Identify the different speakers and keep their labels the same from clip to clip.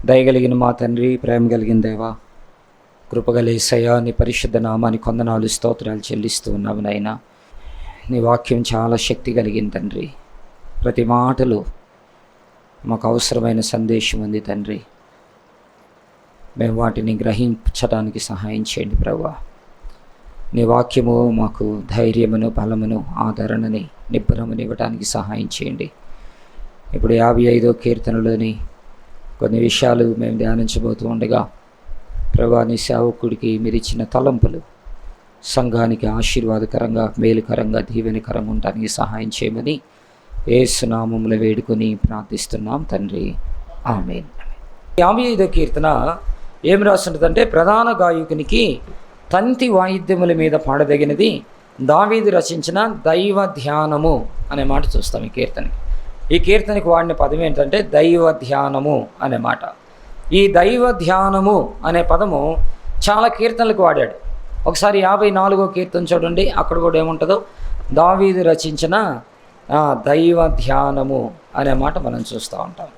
Speaker 1: దయగలిగిన మా తండ్రి, ప్రేమ కలిగిన దేవా, కృపగల యేసయ్యా, నీ పరిశుద్ధ నామానికి వందనాలు స్తోత్రాలు చెల్లిస్తూ ఉన్నాము నాయనా. నీ వాక్యం చాలా శక్తి కలిగింది తండ్రి. ప్రతి మాటలో మాకు అవసరమైన సందేశం ఉంది తండ్రి. మేము వాటిని గ్రహించడానికి సహాయం చేయండి ప్రభువా. నీ వాక్యము మాకు ధైర్యమును, బలమును, ఆదరణని, నిబ్బరమును ఇవ్వడానికి సహాయం చేయండి. ఇప్పుడు 55వ కీర్తనలోని కొన్ని విషయాలు మేము ధ్యానించబోతూ ఉండగా, ప్రభువా, నీ సేవకుడికి మీరు ఇచ్చిన తలంపులు సంఘానికి ఆశీర్వాదకరంగా, మేలుకరంగా, దీవెనకరంగా ఉండడానికి సహాయం చేయమని యేసు నామములో వేడుకొని ప్రార్థిస్తున్నాం తండ్రి, ఆమేన్. 55వ కీర్తన ఏం రాస్తుంటుందంటే, ప్రధాన గాయకునికి తంతి వాయిద్యముల మీద పాడదగినది దావీదు రచించిన దైవ ధ్యానము అనే మాట చూస్తాం ఈ కీర్తనకి వాడిన పదం ఏంటంటే దైవ ధ్యానము అనే మాట. ఈ దైవ ధ్యానము అనే పదము చాలా కీర్తనలకు వాడాడు. ఒకసారి 54వ కీర్తన చూడండి, అక్కడ కూడా ఏముంటుందో, దావీదు రచించిన దైవ ధ్యానము అనే మాట మనం చూస్తూ ఉంటాం.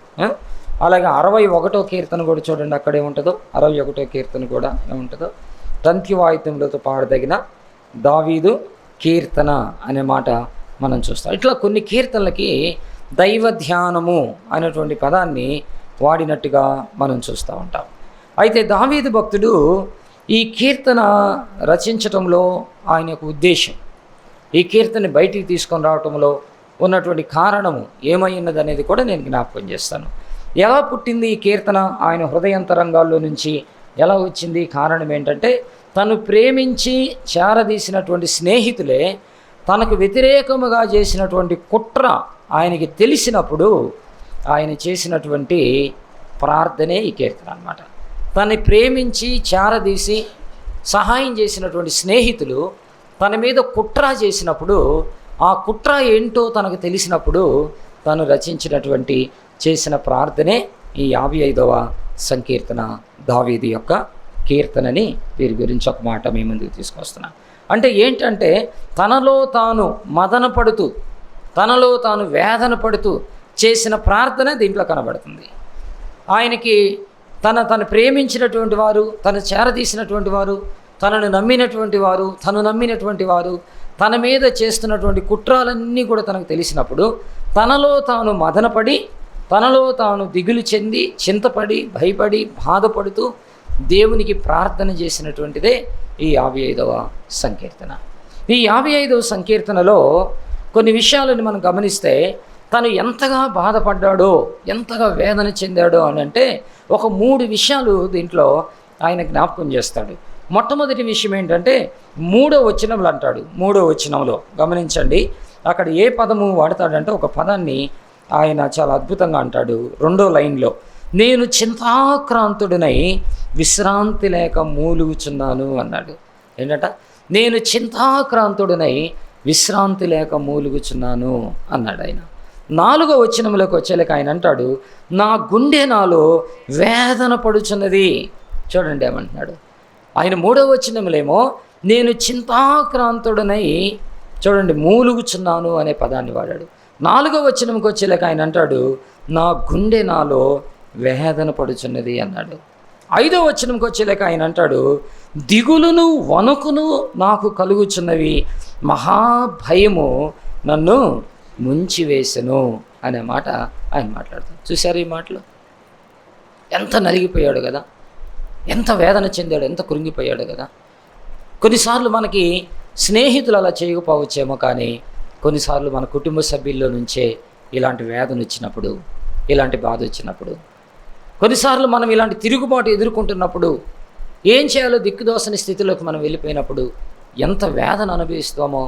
Speaker 1: అలాగే 61వ కీర్తన కూడా చూడండి, అక్కడ ఏముంటుందో, 61వ కీర్తన కూడా ఏముంటుందో, తంతి వాయిద్యములతో పాడదగిన దావీదు కీర్తన అనే మాట మనం చూస్తాం. ఇట్లా కొన్ని కీర్తనలకి దైవ ధ్యానము అనేటువంటి పదాన్ని వాడినట్టుగా మనం చూస్తూ ఉంటాం. అయితే దావీదు భక్తుడు ఈ కీర్తన రచించటంలో ఆయన యొక్క ఉద్దేశం, ఈ కీర్తన బయటికి తీసుకొని రావటంలో ఉన్నటువంటి కారణము ఏమైన్నది అనేది కూడా నేను జ్ఞాపకం చేస్తాను. ఎలా పుట్టింది ఈ కీర్తన, ఆయన హృదయంతరంగాల్లో నుంచి ఎలా వచ్చింది? కారణం ఏంటంటే, తను ప్రేమించి చేరదీసినటువంటి స్నేహితులే తనకు వ్యతిరేకముగా చేసినటువంటి కుట్ర ఆయనకి తెలిసినప్పుడు ఆయన చేసినటువంటి ప్రార్థనే ఈ కీర్తన అన్నమాట. తనని ప్రేమించి చేరదీసి సహాయం చేసినటువంటి స్నేహితులు తన మీద కుట్ర చేసినప్పుడు, ఆ కుట్ర ఏంటో తనకు తెలిసినప్పుడు తను రచించినటువంటి చేసిన ప్రార్థనే ఈ 55వ సంకీర్తన, దావీదు యొక్క కీర్తనని. వీరి గురించి ఒక మాట మీ ముందుకు తీసుకొస్తున్నాను. అంటే ఏంటంటే, తనలో తాను మదన పడుతూ, తనలో తాను వేదన పడుతూ చేసిన ప్రార్థన దీంట్లో కనబడుతుంది. ఆయనకి తను ప్రేమించినటువంటి వారు, తను చేరదీసినటువంటి వారు, తనను నమ్మినటువంటి వారు తన మీద చేస్తున్నటువంటి కుట్రాలన్నీ కూడా తనకు తెలిసినప్పుడు తనలో తాను మదనపడి, తనలో తాను దిగులు చెంది, చింతపడి, భయపడి, బాధపడుతూ దేవునికి ప్రార్థన చేసినటువంటిదే ఈ 55వ సంకీర్తన. ఈ 55వ సంకీర్తనలో కొన్ని విషయాలను మనం గమనిస్తే, తను ఎంతగా బాధపడ్డాడో, ఎంతగా వేదన చెందాడో అని అంటే ఒక 3 విషయాలు దీంట్లో ఆయన జ్ఞాపకం చేస్తాడు. మొట్టమొదటి విషయం ఏంటంటే 3వ వచనంలో అంటాడు. 3వ వచనంలో గమనించండి, అక్కడ ఏ పదము వాడతాడంటే, ఒక పదాన్ని ఆయన చాలా అద్భుతంగా అంటాడు. 2వ లైన్లో, నేను చింతాక్రాంతుడినై విశ్రాంతి లేక మూలుగుచున్నాను అన్నాడు. ఏంటంట? నేను చింతాక్రాంతుడినై విశ్రాంతి లేక మూలుగుచున్నాను అన్నాడు ఆయన. 4వ వచనంలోకి వచ్చేలాక ఆయన అంటాడు, నా గుండె నాలో వేదన పడుచున్నది. చూడండి ఏమంటున్నాడు ఆయన. 3వ వచనంలేమో నేను చింతాక్రాంతుడనై, చూడండి, మూలుగుచున్నాను అనే పదాన్ని వాడాడు. 4వ వచనంకి వచ్చేలాక ఆయన అంటాడు, నా గుండె నాలో వేదన పడుచున్నది అన్నాడు. 5వ వచనంకి వచ్చేలాక ఆయన అంటాడు, దిగులును వణుకును నాకు కలుగుచున్నవి, మహాభయము నన్ను ముంచివేసెను అనే మాట ఆయన మాట్లాడతాడు. చూశారు ఈ మాటలు? ఎంత నలిగిపోయాడు కదా, ఎంత వేదన చెందాడు, ఎంత కృంగిపోయాడు కదా. కొన్నిసార్లు మనకి స్నేహితులు అలా చేయకపోవచ్చేమో, కానీ కొన్నిసార్లు మన కుటుంబ సభ్యుల్లో నుంచే ఇలాంటి వేదన వచ్చినప్పుడు, ఇలాంటి బాధ వచ్చినప్పుడు, కొన్నిసార్లు మనం ఇలాంటి తిరుగుబాటు ఎదుర్కొంటున్నప్పుడు, ఏం చేయాలో దిక్కుదోసని స్థితిలోకి మనం వెళ్ళిపోయినప్పుడు ఎంత వేదన అనుభవిస్తామో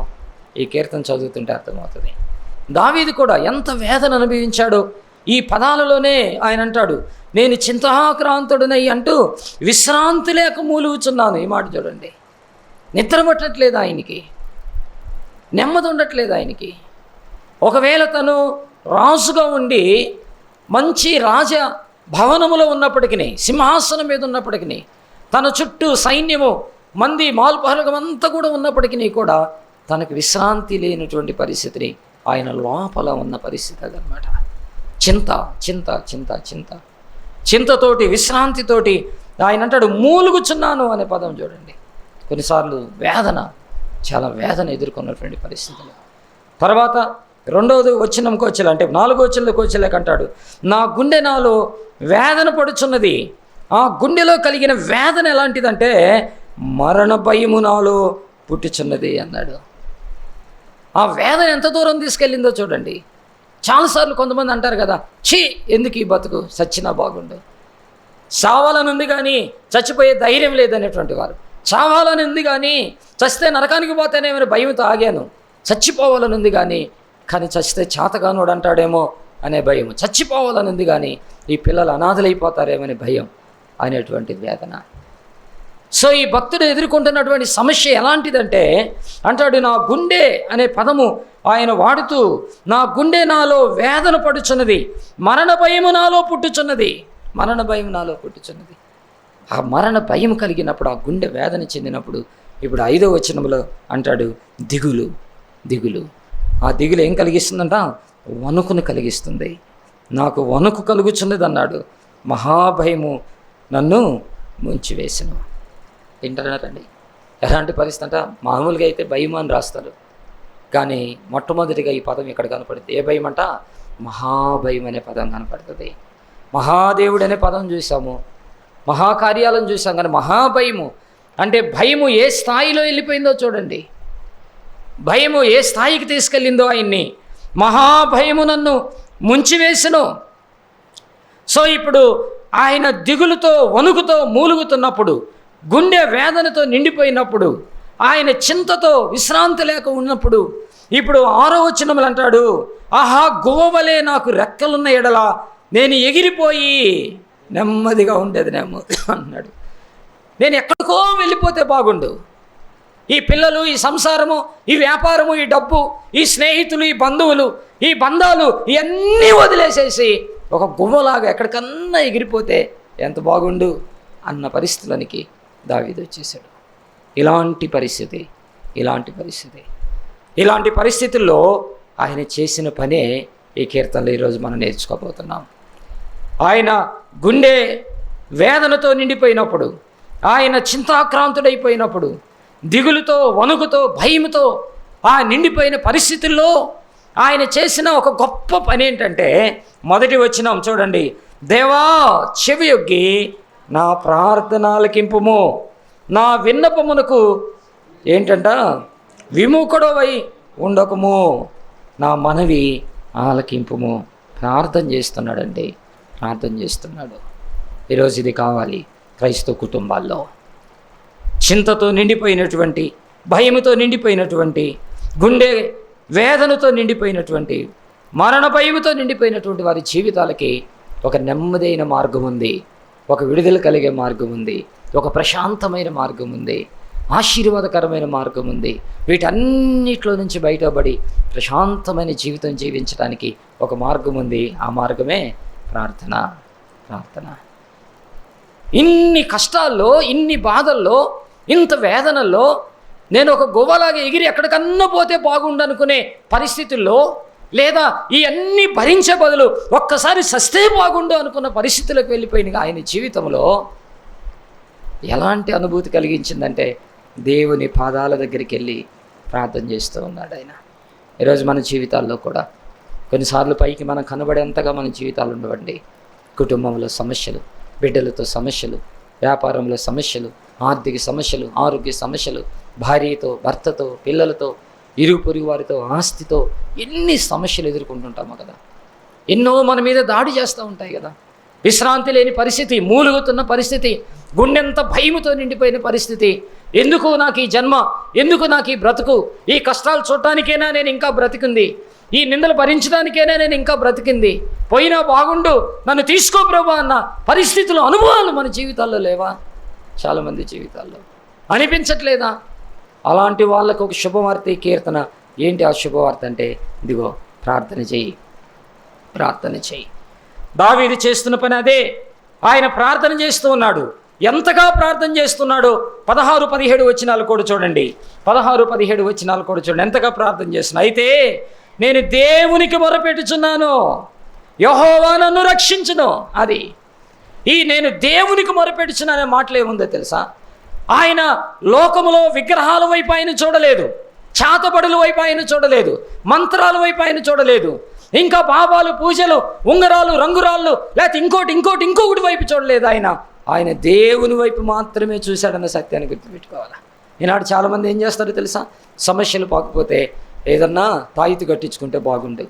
Speaker 1: ఈ కీర్తన చదువుతుంటే అర్థమవుతుంది. దావీదు కూడా ఎంత వేదన అనుభవించాడో ఈ పదాలలోనే ఆయన అంటాడు, నేను చింతాక్రాంతుడినై అంటూ విశ్రాంతి లేక మూలుగుచున్నాను. ఈ మాట చూడండి. నిద్ర పట్టట్లేదు ఆయనకి, నెమ్మది ఉండట్లేదు ఆయనకి. ఒకవేళ తను రాజుగా ఉండి మంచి రాజ భవనములో ఉన్నప్పటికీ, సింహాసనం మీద ఉన్నప్పటికీ, తన చుట్టూ సైన్యము, మంది, మాల్పహలగం అంతా కూడా ఉన్నప్పటికీ కూడా తనకు విశ్రాంతి లేనటువంటి పరిస్థితిని ఆయన లోపల ఉన్న పరిస్థితి అదనమాట. చింత చింత చింత చింత. చింతతోటి, విశ్రాంతితోటి ఆయన అంటాడు మూలుగుచున్నాను అనే పదం చూడండి. కొన్నిసార్లు చాలా వేదన ఎదుర్కొన్నటువంటి పరిస్థితులు. తర్వాత రెండవది వచనంకి వచ్చేలా, అంటే 4వ వచనంలోకి వచ్చేలాక అంటాడు, నా గుండె నాలో వేదన పడుచున్నది. ఆ గుండెలో కలిగిన వేదన ఎలాంటిదంటే మరణ భయము నాలో పుట్టుచున్నది అన్నాడు. ఆ వేదన ఎంత దూరం తీసుకెళ్ళిందో చూడండి. చాలాసార్లు కొంతమంది అంటారు కదా, ఛీ ఎందుకు ఈ బతుకు, చచ్చినా బాగుండు. చావాలని ఉంది కానీ చచ్చిపోయే ధైర్యం లేదనేటువంటి వారు, చావాలని ఉంది కానీ చస్తే నరకానికి పోతేనేమని భయంతో ఆగాను, చచ్చిపోవాలని ఉంది కానీ చస్తే చేతగానోడు అంటాడేమో అనే భయం, చచ్చిపోవాలని ఉంది కానీ ఈ పిల్లలు అనాథలైపోతారేమనే భయం అనేటువంటి వేదన. సో ఈ భక్తుడు ఎదుర్కొంటున్నటువంటి సమస్య ఎలాంటిదంటే అంటాడు, నా గుండె అనే పదము ఆయన వాడుతూ, నా గుండె నాలో వేదన పడుచున్నది, మరణ భయము నాలో పుట్టుచున్నది. మరణ భయం నాలో పుట్టుచున్నది. ఆ మరణ భయం కలిగినప్పుడు, ఆ గుండె వేదన చెందినప్పుడు, ఇప్పుడు 5వ వచనంలో అంటాడు దిగులు. దిగులు, ఆ దిగులు ఏం కలిగిస్తుందంట? వణుకును కలిగిస్తుంది. నాకు వణుకు కలుగుచున్నది అన్నాడు. మహాభయము నన్ను ముంచివేసెను. ఏంటన్నారండి? ఎలాంటి పరిస్థితి అంట? మామూలుగా అయితే భయం అని రాస్తారు, కానీ మొట్టమొదటిగా ఈ పదం ఇక్కడ కనపడుతుంది. ఏ భయం అంట? మహాభయం అనే పదం కనపడుతుంది. మహాదేవుడు అనే పదం చూసాము, మహాకార్యాలను చూసాం, కానీ మహాభయము అంటే భయము ఏ స్థాయిలో వెళ్ళిపోయిందో చూడండి. భయము ఏ స్థాయికి తీసుకెళ్ళిందో ఆయన్ని. మహాభయము నన్ను ముంచివేసెను. సో ఇప్పుడు ఆయన దిగులుతో, వణుకుతో మూలుగుతున్నప్పుడు, గుండె వేదనతో నిండిపోయినప్పుడు, ఆయన చింతతో విశ్రాంతి లేక ఉన్నప్పుడు, ఇప్పుడు 6వ వచనములు అంటాడు, ఆహా గువ్వవలే నాకు రెక్కలున్న ఎడల నేను ఎగిరిపోయి నెమ్మదిగా ఉండేదినేమో అన్నాడు. నేను ఎక్కడికో వెళ్ళిపోతే బాగుండు. ఈ పిల్లలు, ఈ సంసారము, ఈ వ్యాపారము, ఈ డబ్బు, ఈ స్నేహితులు, ఈ బంధువులు, ఈ బంధాలు ఇవన్నీ వదిలేసేసి ఒక గువ్వలాగా ఎక్కడికన్నా ఎగిరిపోతే ఎంత బాగుండు అన్న పరిస్థితులనికి దావీదు వచ్చేసాడు. ఇలాంటి పరిస్థితుల్లో ఆయన చేసిన పనే ఈ కీర్తనలు ఈరోజు మనం నేర్చుకోబోతున్నాం. ఆయన గుండె వేదనతో నిండిపోయినప్పుడు, ఆయన చింతాక్రాంతుడైపోయినప్పుడు, దిగులుతో, వణుకుతో, భయంతో ఆ నిండిపోయిన పరిస్థితుల్లో ఆయన చేసిన ఒక గొప్ప పని ఏంటంటే, మొదటి వచనం చూడండి, దేవా చెవియొగ్గి నా ప్రార్థన ఆలకింపుము, నా విన్నపమునకు ఏంటంట విముఖుడవై ఉండకము, నా మనవి ఆలకింపుము. ప్రార్థన చేస్తున్నాడండి, ప్రార్థన చేస్తున్నాడు. ఈరోజు ఇది కావాలి క్రైస్తవ కుటుంబాల్లో. చింతతో నిండిపోయినటువంటి, భయముతో నిండిపోయినటువంటి, గుండె వేదనతో నిండిపోయినటువంటి, మరణ భయముతో నిండిపోయినటువంటి వారి జీవితాలకి ఒక నెమ్మదైన మార్గం ఉంది, ఒక విడుదల కలిగే మార్గం ఉంది, ఒక ప్రశాంతమైన మార్గం ఉంది, ఆశీర్వాదకరమైన మార్గం ఉంది. వీటన్నిటిలో నుంచి బయటపడి ప్రశాంతమైన జీవితం జీవించడానికి ఒక మార్గం ఉంది. ఆ మార్గమే ప్రార్థన. ఇన్ని కష్టాల్లో, ఇన్ని బాధల్లో, ఇంత వేదనల్లో నేను ఒక గువ్వలాగా ఎగిరి ఎక్కడికన్నా పోతే బాగుండనుకునే పరిస్థితుల్లో, లేదా ఈ అన్నీ భరించే బదులు ఒక్కసారి సస్తే బాగుండు అనుకున్న పరిస్థితులకు వెళ్ళిపోయిన ఆయన జీవితంలో ఎలాంటి అనుభూతి కలిగించిందంటే, దేవుని పాదాల దగ్గరికి వెళ్ళి ప్రార్థన చేస్తూ ఉన్నాడు ఆయన. ఈరోజు మన జీవితాల్లో కూడా కొన్నిసార్లు పైకి మనం కనబడేంతగా మన జీవితాలు ఉండవండి. కుటుంబంలో సమస్యలు, బిడ్డలతో సమస్యలు, వ్యాపారంలో సమస్యలు, ఆర్థిక సమస్యలు, ఆరోగ్య సమస్యలు, భార్యతో, భర్తతో, పిల్లలతో, ఇరుగు పొరుగు వారితో, ఆస్తితో ఎన్ని సమస్యలు ఎదుర్కొంటుంటామో కదా. ఎన్నో మన మీద దాడి చేస్తూ ఉంటాయి కదా. విశ్రాంతి లేని పరిస్థితి, మూలుగుతున్న పరిస్థితి, గుండెంత భయముతో నిండిపోయిన పరిస్థితి. ఎందుకు నాకు ఈ జన్మ, ఎందుకు నాకు ఈ బ్రతుకు, ఈ కష్టాలు చూడటానికైనా నేను ఇంకా బ్రతికింది, ఈ నిందలు భరించడానికైనా నేను ఇంకా బ్రతికింది, పోయినా బాగుండు, నన్ను తీసుకో ప్రభా అన్న పరిస్థితులు, అనుభవాలు మన జీవితాల్లో లేవా? చాలామంది జీవితాల్లో అనిపించట్లేదా? అలాంటి వాళ్ళకు ఒక శుభవార్త ఈ కీర్తన. ఏంటి ఆ శుభవార్త అంటే, ఇదిగో ప్రార్థన చేయి. దావీదు చేస్తున్న పని అదే. ఆయన ప్రార్థన చేస్తూ ఉన్నాడు. ఎంతగా ప్రార్థన చేస్తున్నాడో 16-17 వచనాలు కూడా చూడండి. 16-17 వచనాలు కూడా చూడండి, ఎంతగా ప్రార్థన చేస్తున్నా. అయితే నేను దేవునికి మొరపెట్టుచున్నాను, యెహోవా నన్ను రక్షించును. అది ఈ నేను దేవునికి మొరపెడుచున్న అనే మాటలు ఏముందో తెలుసా? ఆయన లోకములో విగ్రహాల వైపు ఆయన చూడలేదు, చాతబడుల వైపు ఆయన చూడలేదు, మంత్రాల వైపు ఆయన చూడలేదు, ఇంకా పాపాలు, పూజలు, ఉంగరాలు, రంగురాళ్ళు, లేకపోతే ఇంకొకటి వైపు చూడలేదు. ఆయన దేవుని వైపు మాత్రమే చూశాడన్న సత్యాన్ని గుర్తుపెట్టుకోవాలి. ఈనాడు చాలామంది ఏం చేస్తారో తెలుసా? సమస్యలు పాకపోతే ఏదన్నా తాయితీ కట్టించుకుంటే బాగుండు,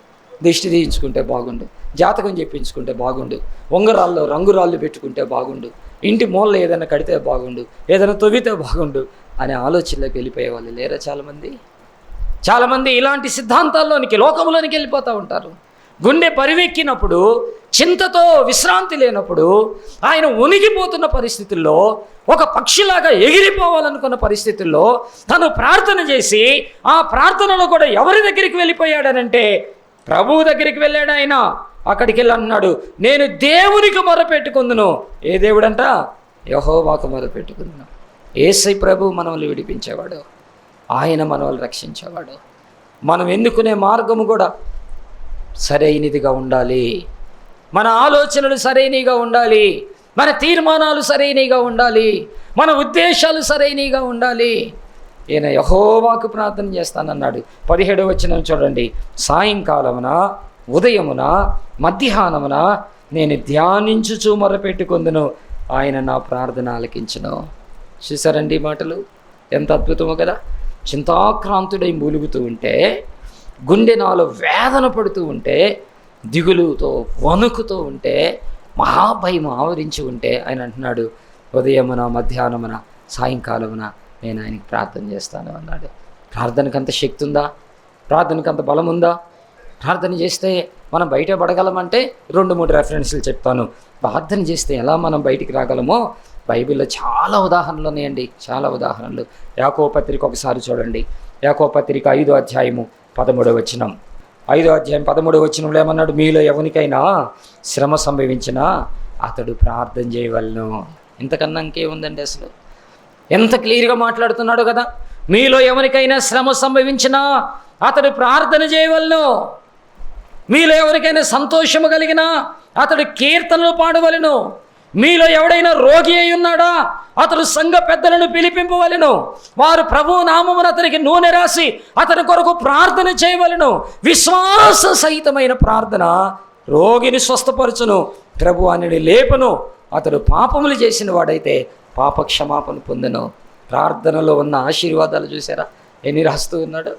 Speaker 1: దిష్టి తీయించుకుంటే బాగుండు, జాతకం చెప్పించుకుంటే బాగుండు, ఉంగరాల్లో రంగురాళ్ళు పెట్టుకుంటే బాగుండు, ఇంటి మూలలో ఏదైనా కడితే బాగుండు, ఏదైనా తవ్వితే బాగుండు అనే ఆలోచనలోకి వెళ్ళిపోయే వాళ్ళు లేరా? చాలామంది ఇలాంటి సిద్ధాంతాల్లోనికి, లోకంలోనికి వెళ్ళిపోతూ ఉంటారు. గుండె పరివెక్కినప్పుడు, చింతతో విశ్రాంతి లేనప్పుడు, ఆయన ఉనికిపోతున్న పరిస్థితుల్లో, ఒక పక్షిలాగా ఎగిరిపోవాలనుకున్న పరిస్థితుల్లో తను ప్రార్థన చేసి ఆ ప్రార్థనలో కూడా ఎవరి దగ్గరికి వెళ్ళిపోయాడనంటే ప్రభువు దగ్గరికి వెళ్ళాడు. ఆయన అక్కడికి వెళ్ళి అన్నాడు, నేను దేవునికి మొరపెట్టుకుందును. ఏ దేవుడంట? యెహోవాకు మొరపెట్టుకుందును. యేసయ్య ప్రభువు మనల్ని విడిపించేవాడు, ఆయన మనల్ని రక్షించేవాడు. మనం ఎన్నుకునే మార్గము కూడా సరైనదిగా ఉండాలి, మన ఆలోచనలు సరైనవిగా ఉండాలి, మన తీర్మానాలు సరైనవిగా ఉండాలి, మన ఉద్దేశాలు సరైనవిగా ఉండాలి. ఈయన యెహోవాకు ప్రార్థన చేస్తానన్నాడు. 17వ వచనం చూడండి. సాయంకాలమున, ఉదయమున, మధ్యాహ్నమున నేను ధ్యానించుచు మొరపెట్టుకుందును, ఆయన నా ప్రార్థన ఆలకించును. చూసారండి మాటలు ఎంత అద్భుతమో కదా. చింతాక్రాంతుడై మూలుగుతూ ఉంటే, గుండె నాలో వేదన పడుతూ ఉంటే, దిగులుతో వణుకుతూ ఉంటే, మహాభయం ఆవరించి ఉంటే ఆయన అంటున్నాడు, ఉదయమున, మధ్యాహ్నమున, సాయంకాలమున నేను ఆయనకి ప్రార్థన చేస్తాను అన్నాడు. ప్రార్థనకు అంత శక్తి ఉందా? ప్రార్థనకు అంత బలం ఉందా? ప్రార్థన చేస్తే మనం బయట పడగలమంటే 2-3 రెఫరెన్స్లు చెప్తాను. ప్రార్థన చేస్తే ఎలా మనం బయటికి రాగలమో బైబిల్లో చాలా ఉదాహరణలు ఉన్నాయండి, చాలా ఉదాహరణలు. యాకోబు పత్రిక ఒకసారి చూడండి. యాకోబు పత్రిక 5వ అధ్యాయము 13వ వచనం. 5వ అధ్యాయం 13వ వచనంలో ఏమన్నాడు? మీలో ఎవరికైనా శ్రమ సంభవించినా అతడు ప్రార్థన చేయవలెను. ఇంతకన్నా ఇంకేముందండి? అసలు ఎంత క్లియర్గా మాట్లాడుతున్నాడు కదా. మీలో ఎవరికైనా శ్రమ సంభవించినా అతడు ప్రార్థన చేయవలెను. మీలో ఎవరికైనా సంతోషము కలిగినా అతడు కీర్తనలు పాడవలెను. మీలో ఎవడైనా రోగి అయి ఉన్నాడా అతడు సంఘ పెద్దలను పిలిపింపవలెను. వారు ప్రభువు నామమున అతనికి నూనె రాసి అతని కొరకు ప్రార్థన చేయవలెను. విశ్వాస సహితమైన ప్రార్థన రోగిని స్వస్థపరచును, ప్రభు అనిని లేపను. అతడు పాపములు చేసిన వాడైతే పాప క్షమాపణ పొందెను. ప్రార్థనలో ఉన్న ఆశీర్వాదాలు చూసారా ఎన్ని రాస్తూ ఉన్నాడు.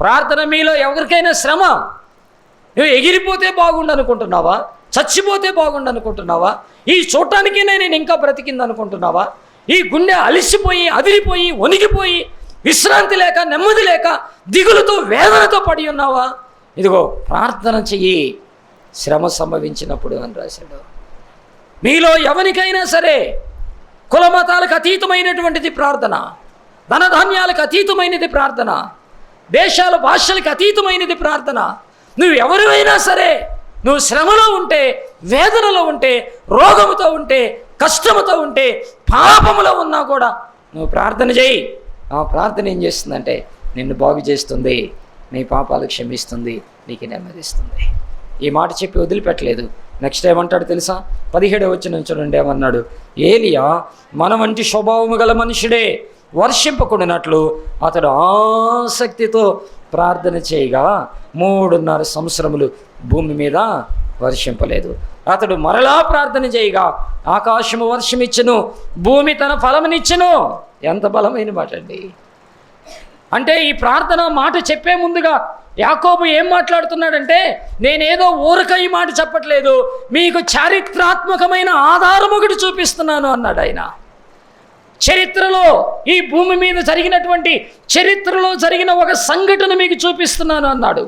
Speaker 1: ప్రార్థన మీలో ఎవరికైనా శ్రమ, నువ్వు ఎగిరిపోతే బాగుండు అనుకుంటున్నావా? చచ్చిపోతే బాగుండు అనుకుంటున్నావా? ఈ చూడటానికే నేను ఇంకా బ్రతికింది అనుకుంటున్నావా? ఈ గుండె అలిసిపోయి, అదిరిపోయి, వణికిపోయి, విశ్రాంతి లేక, నెమ్మది లేక, దిగులుతో, వేదనతో పడి ఉన్నావా? ఇదిగో ప్రార్థన చెయ్యి శ్రమ సంభవించినప్పుడు అని రాశాడు. మీలో ఎవరికైనా సరే కులమతాలకు అతీతమైనటువంటిది ప్రార్థన, ధనధాన్యాలకు అతీతమైనది ప్రార్థన, దేశాల భాషలకు అతీతమైనది ప్రార్థన. నువ్వు ఎవరివైనా సరే, నువ్వు శ్రమలో ఉంటే, వేదనలో ఉంటే, రోగముతో ఉంటే, కష్టముతో ఉంటే, పాపములో ఉన్నా కూడా నువ్వు ప్రార్థన చేయి. ఆ ప్రార్థన ఏం చేస్తుందంటే నిన్ను బాగు చేస్తుంది, నీ పాపాలు క్షమిస్తుంది, నీకు నెమ్మదిస్తుంది. ఈ మాట చెప్పి వదిలిపెట్టలేదు. నెక్స్ట్ ఏమంటాడు తెలుసా? 17వ వచనం చూడండి. ఏమన్నాడు? ఏలియా మన వంటి స్వభావము గల మనుషుడే, వర్షింపకుండానట్లు అతడు ఆసక్తితో ప్రార్థన చేయగా 3.5 సంవత్సరములు భూమి మీద వర్షింపలేదు. అతడు మరలా ప్రార్థన చేయగా ఆకాశము వర్షమిచ్చును, భూమి తన ఫలమునిచ్చును. ఎంత బలమైన మాట అండి. అంటే ఈ ప్రార్థన మాట చెప్పే ముందుగా యాకోబు ఏం మాట్లాడుతున్నాడంటే, నేనేదో ఊరక ఈ మాట చెప్పట్లేదు, మీకు చారిత్రాత్మకమైన ఆధారం ఒకటి చూపిస్తున్నాను అన్నాడు ఆయన. చరిత్రలో, ఈ భూమి మీద జరిగినటువంటి చరిత్రలో జరిగిన ఒక సంఘటన మీకు చూపిస్తున్నాను అన్నాడు.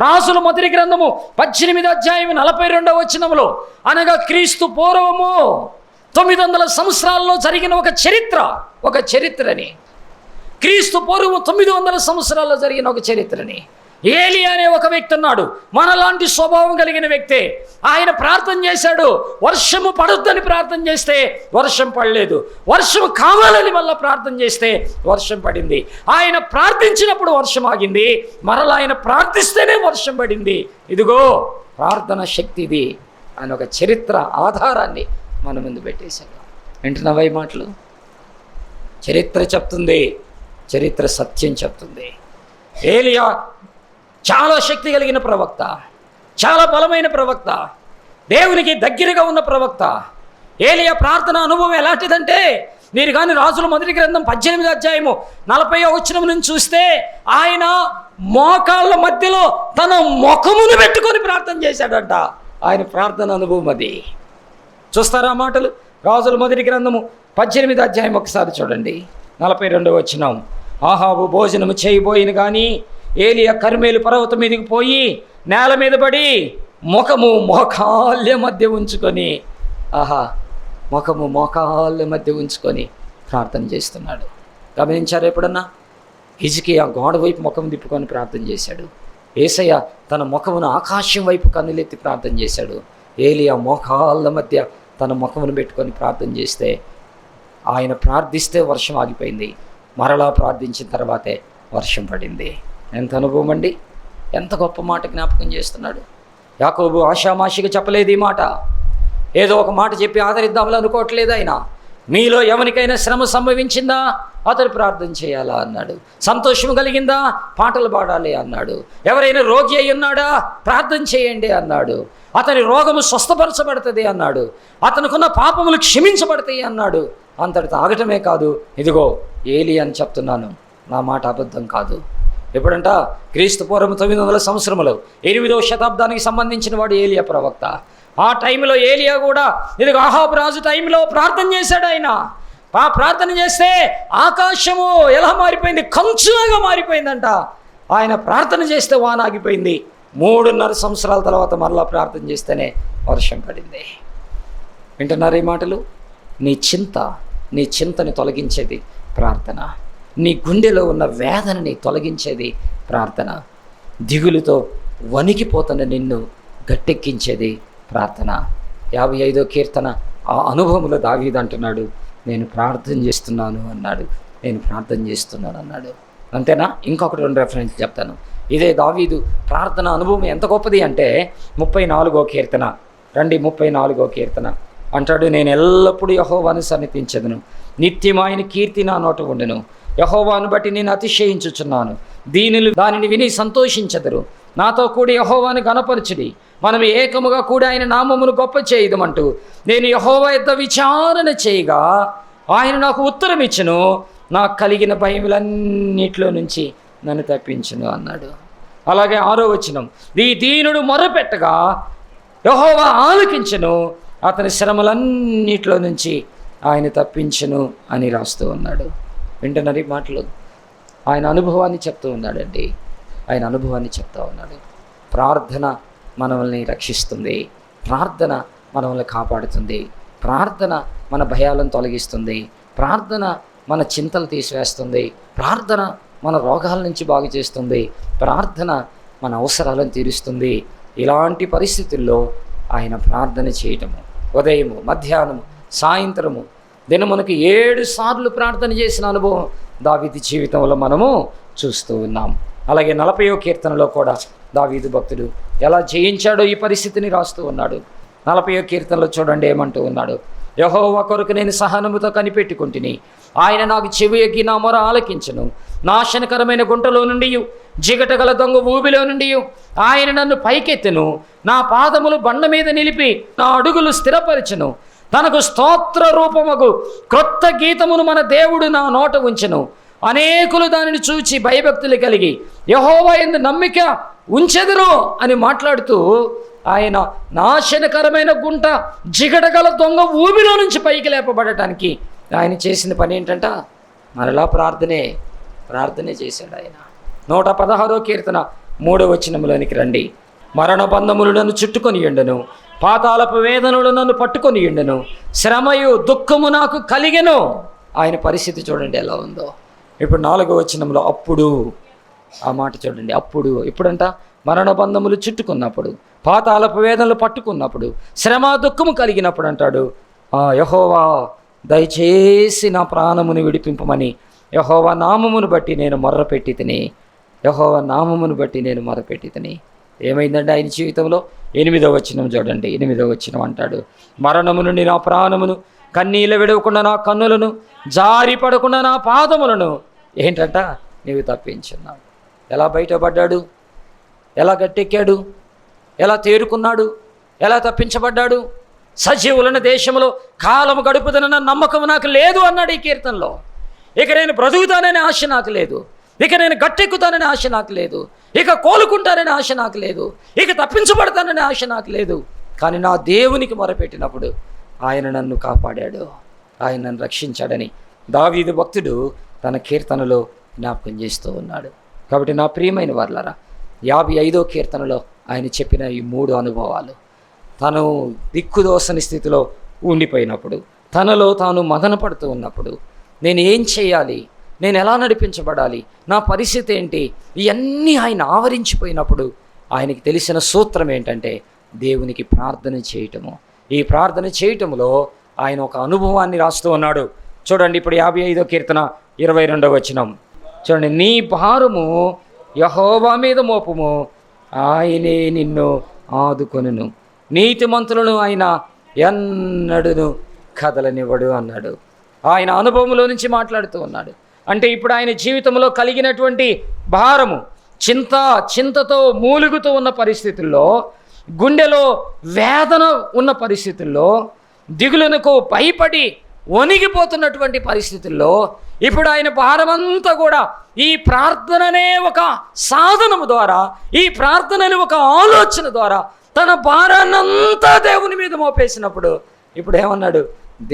Speaker 1: రాసుల మొదటి గ్రంథము 18వ అధ్యాయం 42వ వచనంలో, అనగా క్రీస్తు పూర్వము 900 సంవత్సరాల్లో జరిగిన ఒక చరిత్రని, క్రీస్తు పూర్వము 900 సంవత్సరాల్లో జరిగిన ఒక చరిత్రని, ఏలియా అనే ఒక వ్యక్తి ఉన్నాడు, మనలాంటి స్వభావం కలిగిన వ్యక్తే. ఆయన ప్రార్థన చేశాడు, వర్షము పడొద్దని ప్రార్థన చేస్తే వర్షం పడలేదు, వర్షం కావాలని మళ్ళీ ప్రార్థన చేస్తే వర్షం పడింది. ఆయన ప్రార్థించినప్పుడు వర్షం ఆగింది, మరలా ఆయన ప్రార్థిస్తేనే వర్షం పడింది. ఇదిగో ప్రార్థన శక్తి ఇది అని ఒక చరిత్ర ఆధారాన్ని మన ముందు పెట్టేశాడు. వింటున్నావా ఈ మాటలు? చరిత్ర చెప్తుంది, చరిత్ర సత్యం చెప్తుంది. ఏలియా చాలా శక్తి కలిగిన ప్రవక్త, చాలా బలమైన ప్రవక్త, దేవునికి దగ్గరగా ఉన్న ప్రవక్త. ఏలియా ప్రార్థన అనుభవం ఎలాంటిదంటే, మీరు కానీ రాజుల మొదటి గ్రంథం 18వ అధ్యాయము 40వ వచనం నుంచి చూస్తే, ఆయన మోకాళ్ళ మధ్యలో తన ముఖమును పెట్టుకొని ప్రార్థన చేశాడంట. ఆయన ప్రార్థన అనుభవం అది. చూస్తారా మాటలు? రాజుల మొదటి గ్రంథము 18వ అధ్యాయం ఒకసారి చూడండి, 42వ వచనం. ఆహాబు భోజనము చేయబోయిన కానీ ఏలియా కర్మేలు పర్వతం మీదకి పోయి నేల మీద పడి ముఖము మోకాళ్ళ మధ్య ఉంచుకొని, ముఖము మోకాళ్ళ మధ్య ఉంచుకొని ప్రార్థన చేస్తున్నాడు. గమనించారు ఎప్పుడన్నా? హిజ్కియా గోడ వైపు ముఖం తిప్పుకొని ప్రార్థన చేశాడు. యేసయ్య తన ముఖమును ఆకాశం వైపు కన్నులెత్తి ప్రార్థన చేశాడు. ఏలియా మోకాళ్ళ మధ్య తన ముఖమును పెట్టుకొని ప్రార్థన చేస్తే, ఆయన ప్రార్థిస్తే వర్షం ఆగిపోయింది. మరలా ప్రార్థించిన తర్వాతే వర్షం పడింది. ఎంత అనుభవం అండి! ఎంత గొప్ప మాట జ్ఞాపకం చేస్తున్నాడు. యాకోబు ఆషామాషిగా చెప్పలేదు ఈ మాట. ఏదో ఒక మాట చెప్పి ఆదరిద్దామని అనుకోవట్లేదు ఆయన. మీలో ఎవరికైనా శ్రమ సంభవించిందా, అతడు ప్రార్థన చేయాలా అన్నాడు. సంతోషం కలిగిందా, పాటలు పాడాలి అన్నాడు. ఎవరైనా రోగి అయి ఉన్నాడా, ప్రార్థన చేయండి అన్నాడు. అతని రోగము స్వస్థపరచబడుతుంది అన్నాడు. అతనుకున్న పాపములు క్షమించబడతాయి అన్నాడు. అంతటితో ఆగటమే కాదు, ఇదిగో ఏలియా అని చెప్తున్నాను, నా మాట అబద్ధం కాదు. ఎప్పుడంట? క్రీస్తు పూర్వం 900 సంవత్సరములు 8వ శతాబ్దానికి సంబంధించిన వాడు ఏలియా ప్రవక్త. ఆ టైంలో ఏలియా కూడా ఇదిగో అహాబు రాజు టైంలో ప్రార్థన చేశాడు. ఆయన ప్రార్థన చేస్తే ఆకాశము ఎలా మారిపోయింది? కంచులాగా మారిపోయిందంట. ఆయన ప్రార్థన చేస్తే వాన ఆగిపోయింది. 3.5 సంవత్సరాల తర్వాత మరలా ప్రార్థన చేస్తేనే వర్షం పడింది. వింటున్నారు ఈ మాటలు? నీ చింతని తొలగించేది ప్రార్థన. నీ గుండెలో ఉన్న వేదనని తొలగించేది ప్రార్థన. దిగులుతో వణికిపోతున్న నిన్ను గట్టెక్కించేది ప్రార్థన. 55వ కీర్తన ఆ అనుభవంలో దావీదు అంటున్నాడు, నేను ప్రార్థన చేస్తున్నాను అన్నాడు. నేను ప్రార్థన చేస్తున్నాను అన్నాడు. అంతేనా? ఇంకొకటి 2 రెఫరెన్స్ చెప్తాను. ఇదే దావీదు ప్రార్థన అనుభవం ఎంత గొప్పది అంటే 34వ కీర్తన. 34వ కీర్తన అంటాడు, నేను ఎల్లప్పుడూ యెహోవాను సన్నిధించెదను, నిత్యం ఆయన కీర్తి నా నోట ఉండెను. యెహోవాను బట్టి నేను అతిశయించుచున్నాను, దీనులు దానిని విని సంతోషించెదరు. నాతో కూడి యెహోవాను గణపరచుడి, మనం ఏకముగా కూడా ఆయన నామమును గొప్ప చేయదమంటూ నేను యెహోవా యొద్ద విచారణ చేయగా ఆయన నాకు ఉత్తరం ఇచ్చును, నాకు కలిగిన భయములన్నిటిలో నుంచి నన్ను తప్పించును అన్నాడు. అలాగే 6వ వచనం, ఈ దీనుడు మొరపెట్టగా యెహోవా ఆలకించును, అతని శ్రమలన్నిటిలో నుంచి ఆయన తప్పించును అని రాస్తూ ఉన్నాడు. వింటున్నారు ఈ మాటలు? ఆయన అనుభవాన్ని చెప్తూ ఉన్నాడండి. ఆయన అనుభవాన్ని చెప్తూ ఉన్నాడు. ప్రార్థన మనల్ని రక్షిస్తుంది, ప్రార్థన మనల్ని కాపాడుతుంది, ప్రార్థన మన భయాలను తొలగిస్తుంది, ప్రార్థన మన చింతలు తీసివేస్తుంది, ప్రార్థన మన రోగాల నుంచి బాగు చేస్తుంది, ప్రార్థన మన అవసరాలను తీరుస్తుంది. ఇలాంటి పరిస్థితుల్లో ఆయన ప్రార్థన చేయటము, ఉదయము, మధ్యాహ్నము, సాయంత్రము, దినమునకు 7 సార్లు ప్రార్థన చేసిన అనుభవం దావీదు జీవితంలో మనము చూస్తూ ఉన్నాం. అలాగే 40వ కీర్తనలో కూడా దావీదు భక్తుడు ఎలా జయించాడో ఈ పరిస్థితిని రాస్తూ ఉన్నాడు. 40వ కీర్తనలో చూడండి ఏమంటూ ఉన్నాడు, యెహోవా కొరకు నేను సహనముతో కనిపెట్టుకుంటుని, ఆయన నాకు చెవి ఎగ్గి నా మొర ఆలకించును. నాశనకరమైన గుంటలో నుండి, జిగటగల దొంగ ఊబిలో నుండి ఆయన నన్ను పైకెత్తెను. నా పాదములు బండ మీద నిలిపి నా అడుగులు స్థిరపరచును. తనకు స్తోత్ర రూపముగు క్రొత్త గీతమును మన దేవుడు నా నోట ఉంచెను. అనేకులు దానిని చూచి భయభక్తులు కలిగి యెహోవా యందు నమ్మిక ఉంచెదరు అని మాట్లాడుతూ ఆయన నాశనకరమైన గుంట, జిగటగల దొంగ ఊబిలో నుంచి పైకి లేపబడటానికి ఆయన చేసిన పని ఏంటంట? మరలా ప్రార్థనే చేశాడు ఆయన. 116వ కీర్తన 3వ వచనములోనికి రండి. మరణ బంధములు నన్ను చుట్టుకొని ఉండెను, పాతాళపు వేదనలు నన్ను పట్టుకొని ఉండెను, శ్రమయు దుఃఖము నాకు కలిగెను. ఆయన పరిస్థితి చూడండి ఎలా ఉందో. ఇప్పుడు 4వ వచనంలో అప్పుడు, ఆ మాట చూడండి, అప్పుడు ఎప్పుడంట? మరణ బంధములు చుట్టుకున్నప్పుడు, పాతాళపు వేదనలు పట్టుకున్నప్పుడు, శ్రమ దుఃఖము కలిగినప్పుడు అంటాడు, యెహోవా దయచేసి నా ప్రాణమును విడిపింపమని యెహోవా నామమును బట్టి నేను మొర్రపెట్టి తిని, యెహోవా నామమును బట్టి నేను మొర్రపెట్టి తిని. ఏమైందంటే ఆయన జీవితంలో 8వ వచనం చూడండి. 8వ వచనం అంటాడు, మరణము నుండి నా ప్రాణమును, కన్నీళ్ళ విడవకుండా నా కన్నులను, జారి పడకుండా నా పాదములను ఏంటంట నీవు తప్పించున్నావు. ఎలా బయటపడ్డాడు, ఎలా గట్టెక్కాడు, ఎలా తేరుకున్నాడు, ఎలా తప్పించబడ్డాడు? సజీవులైన దేశంలో కాలము గడుపుదనన్న నమ్మకం నాకు లేదు అన్నాడు ఈ కీర్తనలో. ఇక నేను బ్రతుకుతాననే ఆశ నాకు లేదు, ఇక నేను గట్టెక్కుతాననే ఆశ నాకు లేదు, ఇక కోలుకుంటాననే ఆశ నాకు లేదు, ఇక తప్పించబడతాననే ఆశ నాకు లేదు. కానీ నా దేవునికి మొరపెట్టినప్పుడు ఆయన నన్ను కాపాడాడు, ఆయన నన్ను రక్షించాడని దావీదు భక్తుడు తన కీర్తనలో జ్ఞాపకం చేస్తూ ఉన్నాడు. కాబట్టి నా ప్రియమైన వారలారా, 55వ కీర్తనలో ఆయన చెప్పిన ఈ 3 అనుభవాలు, తను దిక్కుదోసని స్థితిలో ఉండిపోయినప్పుడు, తనలో తాను మదన పడుతూ ఉన్నప్పుడు, నేను ఏం చేయాలి, నేను ఎలా నడిపించబడాలి, నా పరిస్థితి ఏంటి, ఇవన్నీ ఆయన ఆవరించిపోయినప్పుడు ఆయనకి తెలిసిన సూత్రం ఏంటంటే దేవునికి ప్రార్థన చేయటము. ఈ ప్రార్థన చేయటంలో ఆయన ఒక అనుభవాన్ని రాస్తూ ఉన్నాడు. చూడండి, ఇప్పుడు 55వ కీర్తన 22వ వచనం చూడండి. నీ భారము యెహోవా మీద మోపుము, ఆయనే నిన్ను ఆదుకొనును, నీతిమంతులను ఆయన ఎన్నడును కదలనివ్వడు అన్నాడు. ఆయన అనుభవంలో నుంచి మాట్లాడుతూ ఉన్నాడు. అంటే ఇప్పుడు ఆయన జీవితంలో కలిగినటువంటి భారము, చింతతో మూలుగుతూ ఉన్న పరిస్థితుల్లో, గుండెలో వేదన ఉన్న పరిస్థితుల్లో, దిగులునకు భయపడి వణిగిపోతున్నటువంటి పరిస్థితుల్లో ఇప్పుడు ఆయన భారమంతా కూడా ఈ ప్రార్థననే ఒక సాధనము ద్వారా, ఈ ప్రార్థనని ఒక ఆలోచన ద్వారా తన భారాన్నంతా దేవుని మీద మోపేసినప్పుడు ఇప్పుడు ఏమన్నాడు?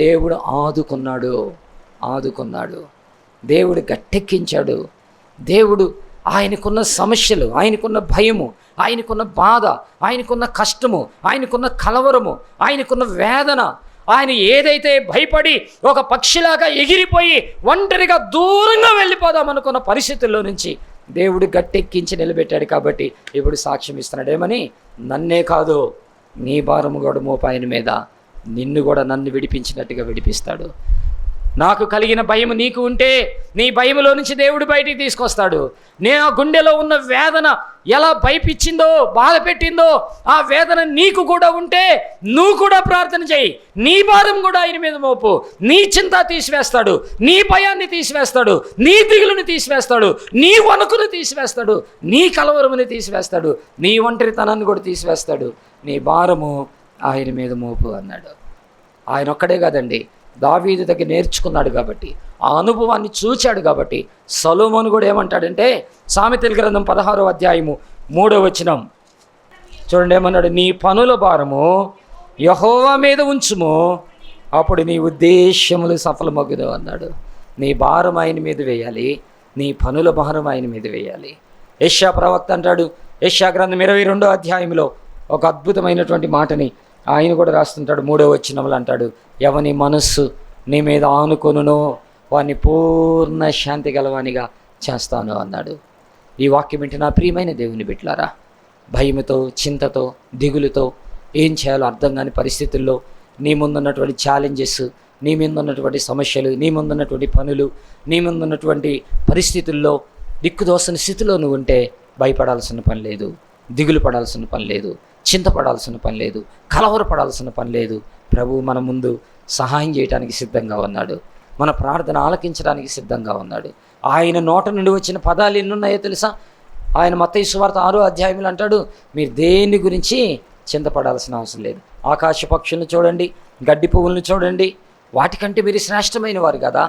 Speaker 1: దేవుడు ఆదుకున్నాడు, దేవుడు గట్టెక్కించాడు. దేవుడు ఆయనకున్న సమస్యలు, ఆయనకున్న భయము, ఆయనకున్న బాధ, ఆయనకున్న కష్టము, ఆయనకున్న కలవరము, ఆయనకున్న వేదన, ఆయన ఏదైతే భయపడి ఒక పక్షిలాగా ఎగిరిపోయి ఒంటరిగా దూరంగా వెళ్ళిపోదాం అనుకున్న పరిస్థితుల్లో నుంచి దేవుడు గట్టెక్కించి నిలబెట్టాడు. కాబట్టి ఇప్పుడు సాక్ష్యం ఇస్తున్నాడు ఏమని? నన్నే కాదు, నీ భారము కూడా మోపాయన మీద, నిన్ను కూడా నన్ను విడిపించినట్టుగా విడిపిస్తాడు. నాకు కలిగిన భయం నీకు ఉంటే నీ భయములో నుంచి దేవుడు బయటికి తీసుకొస్తాడు. నేను గుండెలో ఉన్న వేదన ఎలా భయపించిందో, బాధ పెట్టిందో, ఆ వేదన నీకు కూడా ఉంటే నువ్వు కూడా ప్రార్థన చేయి. నీ భారం కూడా ఆయన మీద మోపు. నీ చింత తీసివేస్తాడు, నీ భయాన్ని తీసివేస్తాడు, నీ దిగులుని తీసివేస్తాడు, నీ వణుకును తీసివేస్తాడు, నీ కలవరముని తీసివేస్తాడు, నీ ఒంటరితనాన్ని కూడా తీసివేస్తాడు. నీ భారము ఆయన మీద మోపు అన్నాడు. ఆయన ఒక్కడే కాదండి, దావీదు దగ్గర నేర్చుకున్నాడు కాబట్టి, ఆ అనుభవాన్ని చూచాడు కాబట్టి సొలొమోను కూడా ఏమంటాడంటే సామెతల గ్రంథం 16వ అధ్యాయము 3వ వచనం చూడండి, ఏమన్నాడు? నీ పనుల భారము యెహోవా మీద ఉంచుము, అప్పుడు నీ ఉద్దేశములు సఫలమగుదు అన్నాడు. నీ భారం ఆయన మీద వేయాలి, నీ పనుల భారం ఆయన మీద వేయాలి. యెషయా ప్రవక్త అంటాడు, యెషయా గ్రంథం 22వ అధ్యాయంలో ఒక అద్భుతమైనటువంటి మాటని ఆయన కూడా రాస్తుంటాడు. 3వ వచనంలో అంటాడు, ఎవని మనస్సు నీ మీద ఆనుకొనునో వాడిని పూర్ణ శాంతి గలవానిగా చేస్తాను అన్నాడు. ఈ వాక్యం ఏంటి? నా ప్రియమైన దేవుని బిడ్డలారా, భయముతో, చింతతో, దిగులుతో ఏం చేయాలో అర్థం కాని పరిస్థితుల్లో, నీ ముందున్నటువంటి ఛాలెంజెస్, నీ ముందున్నటువంటి సమస్యలు, నీ ముందున్నటువంటి పనులు, నీ ముందున్నటువంటి పరిస్థితుల్లో దిక్కుదోసని స్థితిలో నువ్వు ఉంటే భయపడాల్సిన పని లేదు, దిగులు పడాల్సిన పని లేదు, చింతపడాల్సిన పని లేదు, కలవరపడాల్సిన పని లేదు. ప్రభువు మన ముందు సహాయం చేయడానికి సిద్ధంగా ఉన్నాడు, మన ప్రార్థన ఆలకించడానికి సిద్ధంగా ఉన్నాడు. ఆయన నోట నుండి వచ్చిన పదాలు ఎన్నున్నాయో తెలుసా? ఆయన మత్తయి సువార్త 6వ అధ్యాయంలో అంటాడు, మీరు దేని గురించి చింతపడాల్సిన అవసరం లేదు. ఆకాశ పక్షులను చూడండి, గడ్డి పువ్వులను చూడండి, వాటికంటే మీరు శ్రేష్టమైన వారు కదా,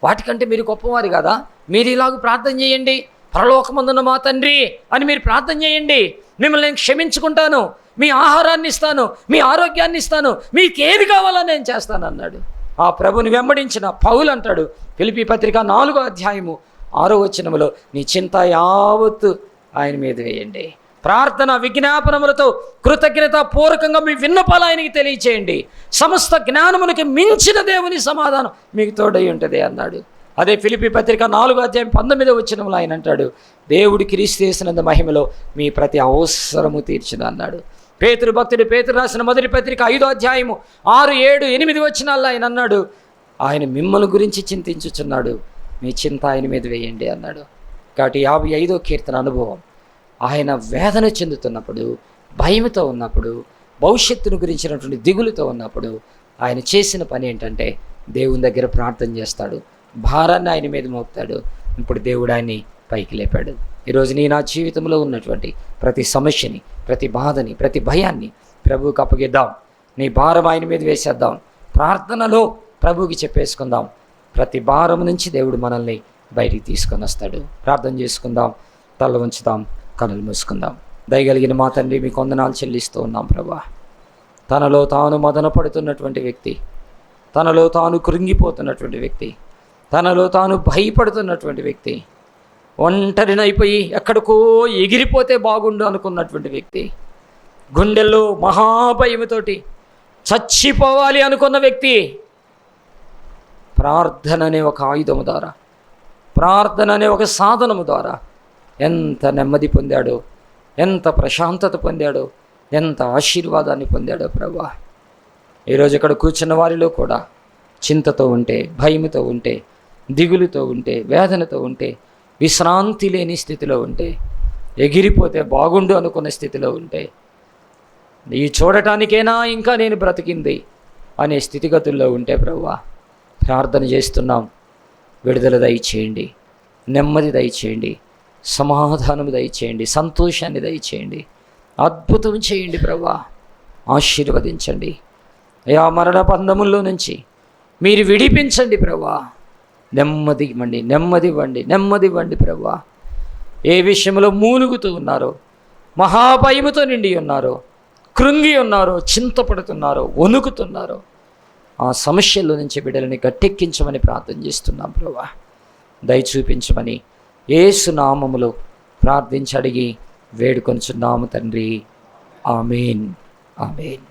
Speaker 1: వాటికంటే మీరు గొప్పవారు కదా. మీరు ఇలాగ ప్రార్థన చేయండి, పరలోకమందున్న మా తండ్రి అని మీరు ప్రార్థన చేయండి, మిమ్మల్ని నేను క్షమించుకుంటాను, మీ ఆహారాన్ని ఇస్తాను, మీ ఆరోగ్యాన్ని ఇస్తాను, మీకు ఏది కావాలో నేను చేస్తాను అన్నాడు. ఆ ప్రభుని వెంబడించిన పౌలు అంటాడు, ఫిలిప్పీ పత్రిక 4వ అధ్యాయము 6వ వచనములో, నీ చింత యావత్తు ఆయన మీద వేయండి, ప్రార్థన విజ్ఞాపనములతో కృతజ్ఞత పూర్వకంగా మీ విన్నపాలు ఆయనకి తెలియచేయండి, సమస్త జ్ఞానమునికి మించిన దేవుని సమాధానం మీకు తోడై ఉంటుంది అన్నాడు. అదే ఫిలిప్పీ పత్రిక 4వ అధ్యాయం 19వ వచనంలో ఆయన అంటాడు, దేవుడు క్రీస్తు యేసునందు మహిమలో మీ ప్రతి అవసరము తీర్చును అన్నాడు. పేతురు భక్తుడు పేతురు రాసిన మొదటి పత్రిక 5వ అధ్యాయము 6, 7, 8 వచనాల్లో ఆయన అన్నాడు, ఆయన మిమ్మల్ని గురించి చింతించుచున్నాడు, మీ చింత ఆయన మీద వేయండి అన్నాడు. కాబట్టి 55వ కీర్తన అనుభవం, ఆయన వేదన చెందుతున్నప్పుడు, భయంతో ఉన్నప్పుడు, భవిష్యత్తును గురించినటువంటి దిగులుతో ఉన్నప్పుడు ఆయన చేసిన పని ఏంటంటే దేవుని దగ్గర ప్రార్థన చేస్తాడు, భారాన్ని ఆయన మీద మోపుతాడు. ఇప్పుడు దేవుడు ఆయన్ని పైకి లేపాడు. ఈరోజు నా జీవితంలో ఉన్నటువంటి ప్రతి సమస్యని, ప్రతి బాధని, ప్రతి భయాన్ని ప్రభువుకి అప్పగిద్దాం. నీ భారం ఆయన మీద వేసేద్దాం. ప్రార్థనలో ప్రభువుకి చెప్పేసుకుందాం. ప్రతి భారం నుంచి దేవుడు మనల్ని బయటికి తీసుకొని వస్తాడు. ప్రార్థన చేసుకుందాం, తల ఉంచుదాం, కనులు మూసుకుందాం. దయగలిగిన మా తండ్రి, మీకు వందనాలు చెల్లిస్తూ ఉన్నాం ప్రభా. తనలో తాను మదన పడుతున్నటువంటి వ్యక్తి, తనలో తాను కృంగిపోతున్నటువంటి వ్యక్తి, తనలో తాను భయపడుతున్నటువంటి వ్యక్తి, ఒంటరినైపోయి ఎక్కడికో ఎగిరిపోతే బాగుండు అనుకున్నటువంటి వ్యక్తి, గుండెల్లో మహాభయముతోటి చచ్చిపోవాలి అనుకున్న వ్యక్తి, ప్రార్థన అనే ఒక ఆయుధము ద్వారా, ప్రార్థన అనే ఒక సాధనము ద్వారా ఎంత నెమ్మది పొందాడో, ఎంత ప్రశాంతత పొందాడో, ఎంత ఆశీర్వాదాన్ని పొందాడో ప్రభా. ఈరోజు ఇక్కడ కూర్చున్న వారిలో కూడా చింతతో ఉంటే, భయముతో ఉంటే, దిగులుతో ఉంటే, వేదనతో ఉంటే, విశ్రాంతి లేని స్థితిలో ఉంటే, ఎగిరిపోతే బాగుండు అనుకున్న స్థితిలో ఉంటే, ఈ చూడటానికైనా ఇంకా నేను బ్రతికింది అనే స్థితిగతుల్లో ఉంటే ప్రభువా, ప్రార్థన చేస్తున్నాం. విడుదల దయచేయండి, నెమ్మది దయచేయండి, సమాధానము దయచేయండి, సంతోషాన్ని దయచేయండి, అద్భుతం చేయండి ప్రభువా, ఆశీర్వదించండి. ఆ మరణ బంధముల్లో నుంచి మీరు విడిపించండి ప్రభువా. నెమ్మది ఇవ్వండి, నెమ్మది ఇవ్వండి, నెమ్మది ఇవ్వండి ప్రభువా. ఏ విషయంలో మూలుగుతూ ఉన్నారో, మహాభయముతో నిండి ఉన్నారో, కృంగి ఉన్నారో, చింతపడుతున్నారో, వణుకుతున్నారో, ఆ సమస్యల్లో నుంచి బిడ్డలని గట్టెక్కించమని ప్రార్థన చేస్తున్నాం ప్రభువా. దయ చూపించమని యేసు నామములో ప్రార్థించి అడిగి వేడుకొనుచున్నాము తండ్రి. ఆమేన్, ఆమేన్.